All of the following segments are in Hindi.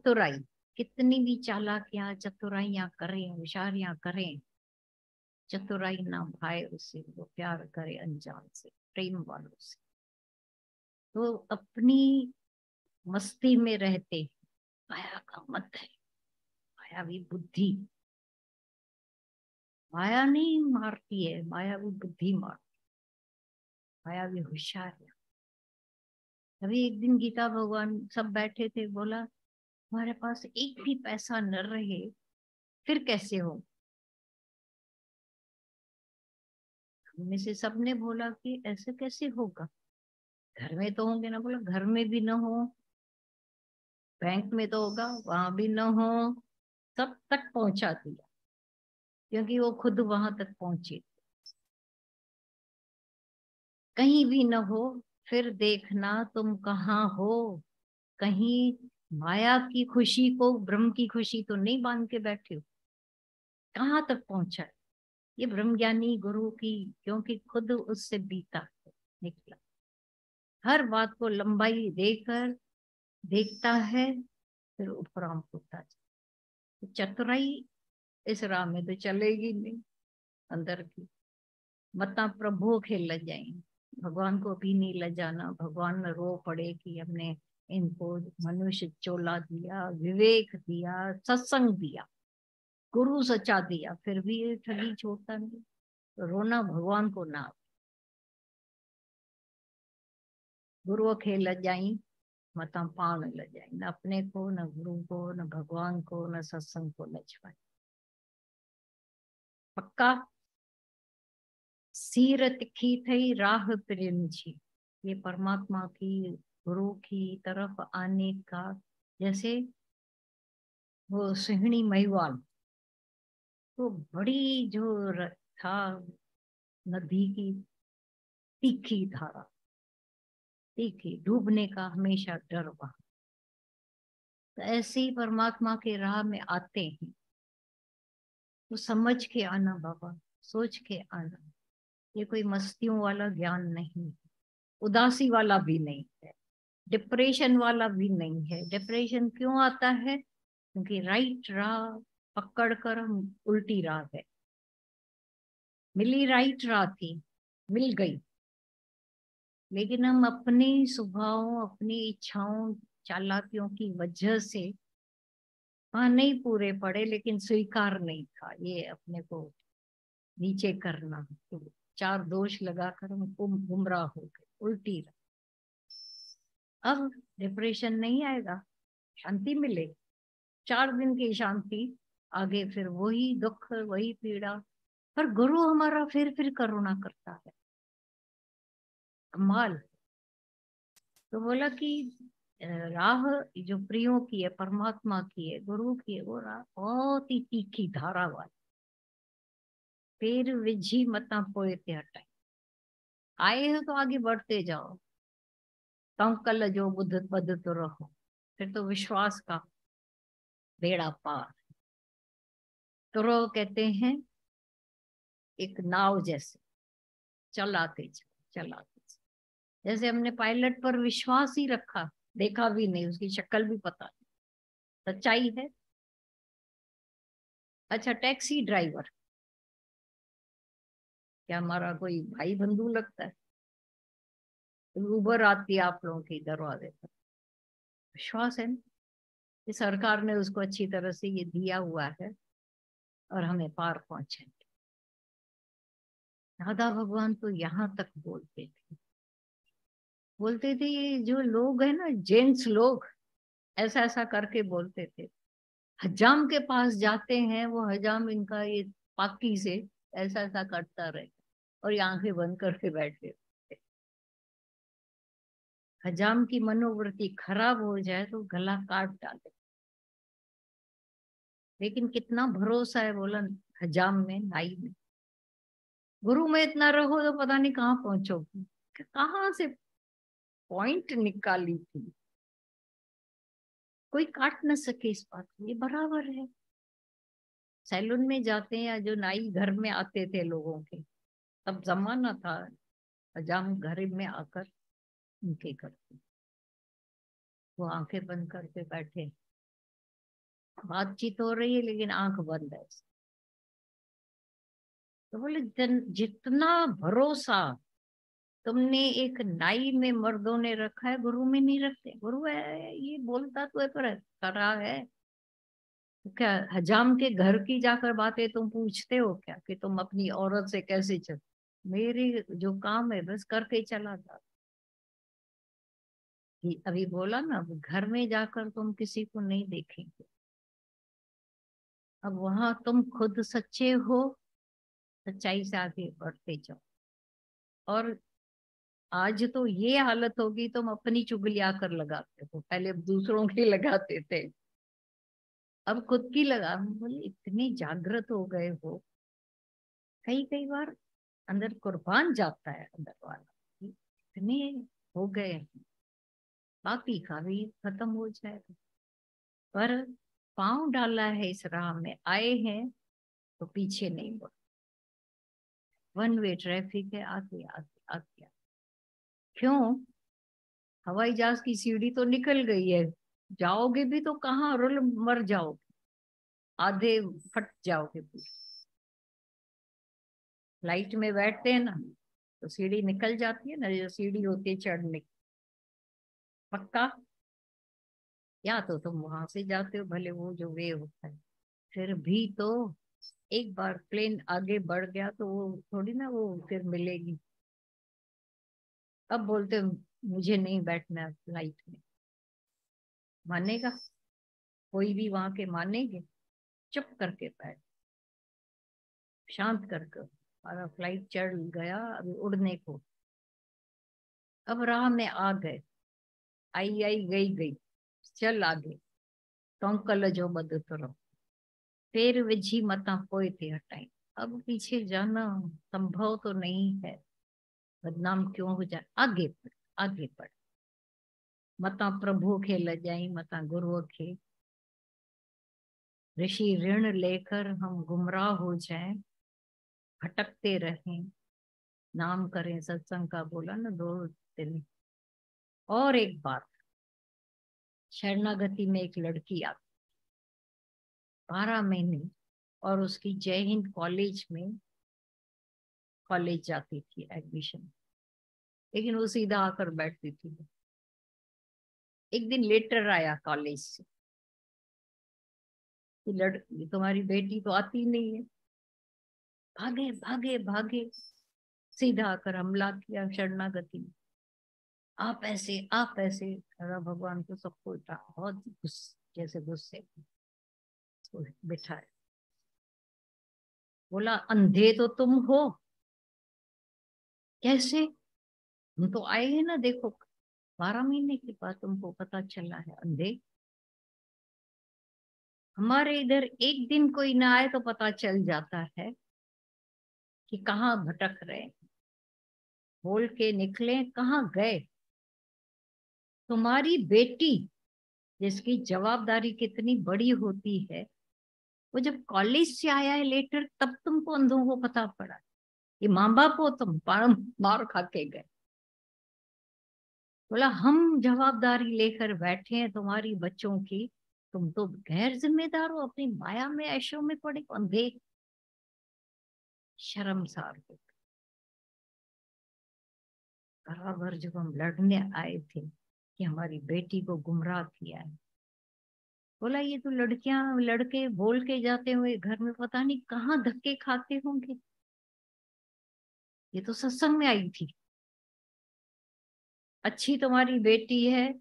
चतुराई, कितनी भी चालाकियां चतुराइयां करें, होशियारियां करें, चतुराई ना भाए उसे, वो प्यार करे अनजान से, प्रेम वालों से। तो अपनी मस्ती में रहते माया का मत है। मायावी बुद्धि, माया नहीं मारती है, मायावी बुद्धि मारती, मायावी होशियारी। अभी एक दिन गीता भगवान सब बैठे थे, बोला हमारे पास एक भी पैसा न रहे फिर कैसे हो। में से सबने बोला कि ऐसे कैसे होगा, घर में तो होंगे ना। बोला घर में भी न हो, बैंक में तो होगा, वहां भी न हो। सब तक पहुंचा दिया, क्योंकि वो खुद वहां तक पहुंचे। कहीं भी न हो फिर देखना तुम कहाँ हो। कहीं माया की खुशी को ब्रह्म की खुशी तो नहीं बांध के बैठे हो। कहाँ तक पहुंचा है ये ब्रह्मज्ञानी गुरु की, क्योंकि खुद उससे बीता है, निकला। हर बात को लंबाई देकर देखता है, फिर उपराम होता जाए। तो चतुराई इस राह में तो चलेगी नहीं अंदर की। मता प्रभु के लज जाएंगे, भगवान को भी नहीं लजाना। भगवान में रो पड़े कि हमने इनको मनुष्य चोला दिया, विवेक दिया, सत्संग दिया, गुरु सच्चा दिया, फिर भी ये ठगी छोड़ता नहीं। तो रोना भगवान को ना। गुरु के लजाई, मता पान लजाई, न अपने को, न गुरु को, न भगवान को, न सत्संग को लजवाई। पक्का सीर तिखी थई राह प्रेम जी। ये परमात्मा की, गुरु की तरफ आने का, जैसे वो सिंहणी महिवाल, तो बड़ी जो था नदी की तीखी धारा, तीखी, डूबने का हमेशा डर वहां। तो ऐसे ही परमात्मा के राह में आते हैं तो समझ के आना बाबा, सोच के आना। ये कोई मस्तियों वाला ज्ञान नहीं, उदासी वाला भी नहीं है, डिप्रेशन वाला भी नहीं है। डिप्रेशन क्यों आता है? क्योंकि राइट राह पकड़ कर हम उल्टी राह गए। मिली राइट राह थी, मिल गई, लेकिन हम अपने स्वभावों, अपनी इच्छाओं, चालाकियों की वजह से वहां नहीं पूरे पड़े। लेकिन स्वीकार नहीं था ये अपने को नीचे करना। तो चार दोष लगाकर हम गुमराह हो गए, उल्टी राह। अब डिप्रेशन नहीं आएगा, शांति मिलेगी, 4 दिन की शांति। आगे फिर वही दुख, वही पीड़ा। पर गुरु हमारा फिर करुणा करता है, कमाल। तो बोला कि राह जो प्रियो की है, परमात्मा की है, गुरु की है, वो राह बहुत ही तीखी धारा वाली। फिर विझी मता पोए ते हटाई। आए हो तो आगे बढ़ते जाओ, कल जो बुद्ध बद तो रहो। फिर तो विश्वास का बेड़ा पार। तो रो कहते हैं एक नाव जैसे, चलाते जाओ, चलाते जाओ। जैसे हमने पायलट पर विश्वास ही रखा, देखा भी नहीं, उसकी शक्ल भी पता नहीं, सच्चाई है। अच्छा, टैक्सी ड्राइवर क्या हमारा कोई भाई बंधु लगता है? उबर आती है आप लोगों के दरवाजे पर, विश्वास है ना कि सरकार ने उसको अच्छी तरह से ये दिया हुआ है और हमें पार पहुंचे। दादा भगवान तो यहाँ तक बोलते थे, बोलते थे ये जो लोग है ना, जेंट्स लोग, ऐसा ऐसा करके बोलते थे। हजाम के पास जाते हैं, वो हजाम इनका ये पाकी से ऐसा ऐसा करता रहे और ये आंखें बंद करके बैठे। हजाम की मनोवृत्ति खराब हो जाए तो गला काट डाले। लेकिन कितना भरोसा है बोला, हजाम में, नाई में। गुरु में इतना रहो तो पता नहीं कहाँ पहुंचोगे। कहाँ से पॉइंट निकाली थी, कोई काट न सके इस बात को, ये बराबर है। सैलून में जाते हैं या जो नाई घर में आते थे लोगों के, तब जमाना था, हजाम घर में आकर उनके करते, वो आंखें बंद करके बैठे, बातचीत हो रही है लेकिन आंख बंद है। तो बोले जितना भरोसा तुमने एक नाई में मर्दों ने रखा है, गुरु में नहीं रखते। गुरु है ये बोलता तो है पर कर रहा है क्या? हजाम के घर की जाकर बातें तुम पूछते हो क्या कि तुम अपनी औरत से कैसे चल? मेरी जो काम है बस करके चला जा। कि अभी बोला ना, घर में जाकर तुम किसी को नहीं देखेंगे। अब वहां तुम खुद सच्चे हो, सच्चाई से आगे बढ़ते जाओ। और आज तो ये हालत होगी, तुम अपनी चुगलियां कर लगाते हो, पहले दूसरों की लगाते थे, अब खुद की लगा। बोले इतने जागृत हो गए हो, कई कई बार अंदर कुर्बान जाता है अंदर वाला, इतने हो गए हैं, बाकी का भी खत्म हो जाएगा। पर पांव डाला है इस राह में, आए हैं तो पीछे नहीं मुड़। वन वे ट्रैफिक है, आगे आगे आगे। क्यों? हवाई जहाज की सीढ़ी तो निकल गई है, जाओगे भी तो कहाँ, रुल मर जाओगे, आधे फट जाओगे पूरे। फ्लाइट में बैठते हैं ना, तो सीढ़ी निकल जाती है ना, जो सीढ़ी होती है चढ़ने की, पक्का। या तो तुम वहां से जाते हो, भले वो जो वे होता है, फिर भी तो एक बार प्लेन आगे बढ़ गया तो वो थोड़ी ना वो फिर मिलेगी। अब बोलते हो मुझे नहीं बैठना फ्लाइट में, मानेगा कोई भी वहां के? मानेंगे? चुप करके बैठ, शांत करके। हमारा फ्लाइट चढ़ गया अभी उड़ने को, अब राह में आ गए, आई आई गई गई, चल आगे, टोंकल जो बद तुरो, पैर विझी मता पोए थे हटाई। अब पीछे जाना संभव तो नहीं है, बदनाम क्यों हो जाए, आगे बढ़, आगे बढ़। मता प्रभु के लजाई, मता गुरु के, ऋषि ऋण लेकर हम गुमराह हो जाएं, भटकते रहें, नाम करें सत्संग का, बोला ना 2 दिन। और एक बात, शरणागति में एक लड़की आती, 12 महीने, और उसकी जय हिंद कॉलेज में, कॉलेज जाती थी एडमिशन, लेकिन वो सीधा आकर बैठती थी। एक दिन लेटर आया कॉलेज से कि लड़की तुम्हारी बेटी तो आती नहीं है। भागे भागे भागे, सीधा आकर हमला किया शरणागति में। आप ऐसे, अरे भगवान को सबको उठा, बहुत जैसे गुस्से को बिठाए। बोला अंधे तो तुम हो, कैसे? हम तो आए हैं ना, देखो 12 महीने के बाद तुमको पता चला है अंधे। हमारे इधर एक दिन कोई ना आए तो पता चल जाता है कि कहाँ भटक रहे हैं, बोल के निकले कहाँ गए। तुम्हारी बेटी, जिसकी जवाबदारी कितनी बड़ी होती है, वो जब कॉलेज से आया है लेटर, तब तुमको अंधों को पता पड़ा। ये माँ बाप हो तुम, मार खा के गए। बोला हम जवाबदारी लेकर बैठे हैं तुम्हारी बच्चों की, तुम तो गैर जिम्मेदार हो, अपनी माया में ऐशों में पड़े अंधे। शर्मसार हो। बराबर जब हम लड़ने आए थे कि हमारी बेटी को गुमराह किया है, बोला ये तो लड़कियां लड़के बोल के जाते हुए घर में पता नहीं कहाँ धक्के खाते होंगे, ये तो सत्संग में आई थी। अच्छी तुम्हारी बेटी है,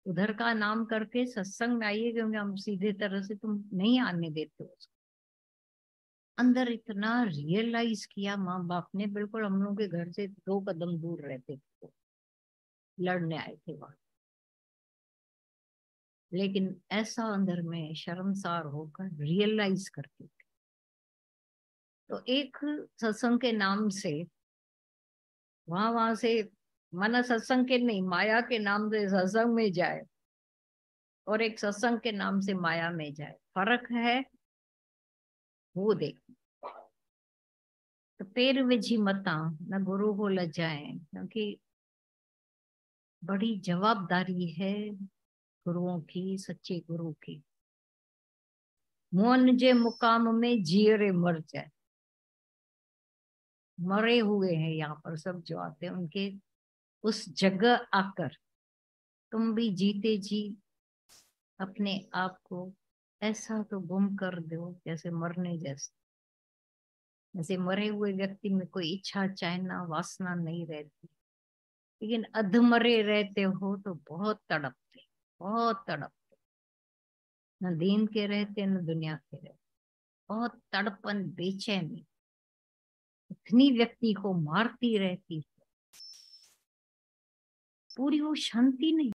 उधर का नाम करके सत्संग में आइए, क्योंकि हम सीधे तरह से तुम नहीं आने देते हो उसको। अंदर इतना रियलाइज किया माँ बाप ने, बिल्कुल हम लोग के घर से 2 कदम दूर रहते थे, लड़ने आए थे वहां, लेकिन ऐसा अंदर में शर्मसार होकर रियलाइज करते थे। तो एक सत्संग के नाम से वहां वहां से, माना सत्संग के नहीं, माया के नाम से सत्संग में जाए, और एक सत्संग के नाम से माया में जाए, फर्क है वो देख। तो पैर विझी मता, न गुरु को लजाए, क्योंकि बड़ी जवाबदारी है गुरुओं की, सच्चे गुरु की। मोहन जे मुकाम में जियरे मर जाए। मरे हुए हैं यहाँ पर सब जो आते हैं, उनके उस जगह आकर तुम भी जीते जी अपने आप को ऐसा तो गुम कर दो जैसे मरने जैसे। जैसे मरे हुए व्यक्ति में कोई इच्छा चाहना वासना नहीं रहती, लेकिन अधमरे रहते हो तो बहुत तड़पते, बहुत तड़पते। न दीन के रहते न दुनिया के रहते, बहुत तड़पन बेचैनी इतनी व्यक्ति को मारती रहती, पूरी वो शांति नहीं।